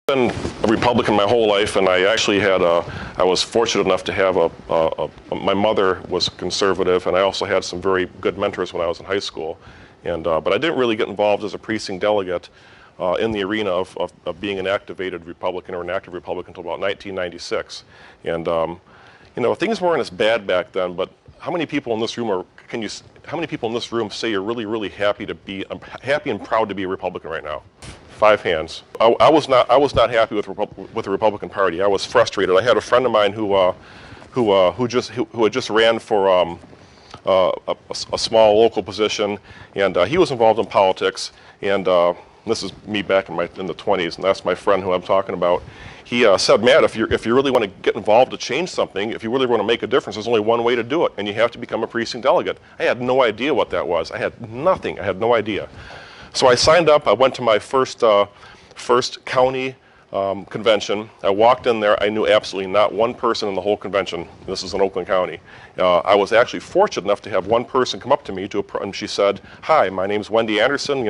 Been a Republican my whole life, and I actually had I was fortunate enough to have my mother was conservative, and I also had some very good mentors when I was in high school. But I didn't really get involved as a precinct delegate in the arena of being an activated Republican or an active Republican until about 1996. Things weren't as bad back then, but how many people in this room how many people in this room say you're really, really happy happy and proud to be a Republican right now? 5 hands. I was not happy with the Republican Party. I was frustrated. I had a friend of mine who had just ran for a small local position, and he was involved in politics. And this is me back in the 20s, and that's my friend who I'm talking about. He said, Matt, if you really want to get involved to change something, if you really want to make a difference, there's only one way to do it, and you have to become a precinct delegate. I had no idea what that was. I had nothing. I had no idea. So I signed up. I went to my first county convention. I walked in there. I knew absolutely not one person in the whole convention. This is in Oakland County. I was actually fortunate enough to have one person come up to me and she said, "Hi, my name's Wendy Anderson.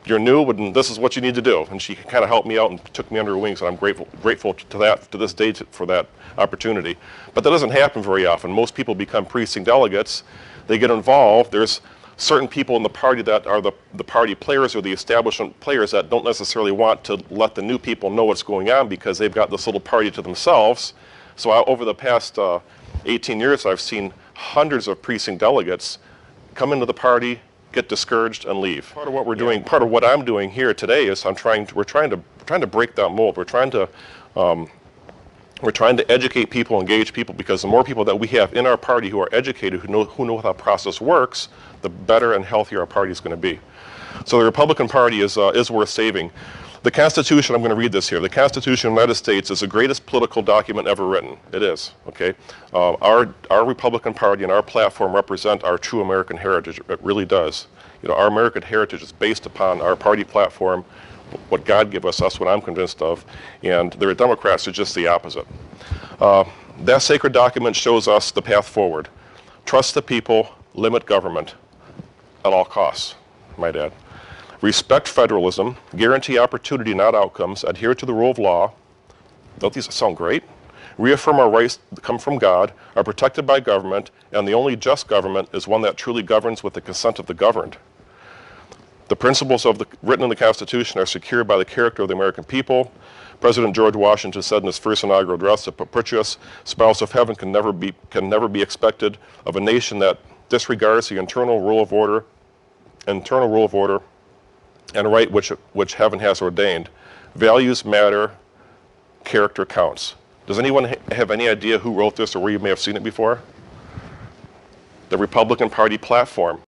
You're new, and this is what you need to do." And she kind of helped me out and took me under her wings, and I'm grateful to this day for that opportunity. But that doesn't happen very often. Most people become precinct delegates. They get involved. There's certain people in the party that are the party players or the establishment players that don't necessarily want to let the new people know what's going on because they've got this little party to themselves. So over the past 18 years, I've seen hundreds of precinct delegates come into the party, get discouraged, and leave. Part of what we're doing, part of what I'm doing here today is we're trying to break that mold. We're trying to educate people, engage people, because the more people that we have in our party who are educated, who know how the process works, the better and healthier our party is going to be. So the Republican Party is worth saving. The Constitution, I'm going to read this here. The Constitution of the United States is the greatest political document ever written. It is, okay? Our Republican Party and our platform represent our true American heritage. It really does. Our American heritage is based upon our party platform, what God gave us. That's what I'm convinced of. And the Democrats are just the opposite. That sacred document shows us the path forward. Trust the people, limit government at all costs, might add. Respect federalism, guarantee opportunity, not outcomes, adhere to the rule of law. Don't these sound great? Reaffirm our rights that come from God, are protected by government, and the only just government is one that truly governs with the consent of the governed. The principles written in the Constitution are secured by the character of the American people. President George Washington said in his first inaugural address, "The perpetuous spouse of heaven can never be expected of a nation that disregards the internal rule of order and right which heaven has ordained. Values matter, character counts." Does anyone have any idea who wrote this or where you may have seen it before? The Republican Party platform.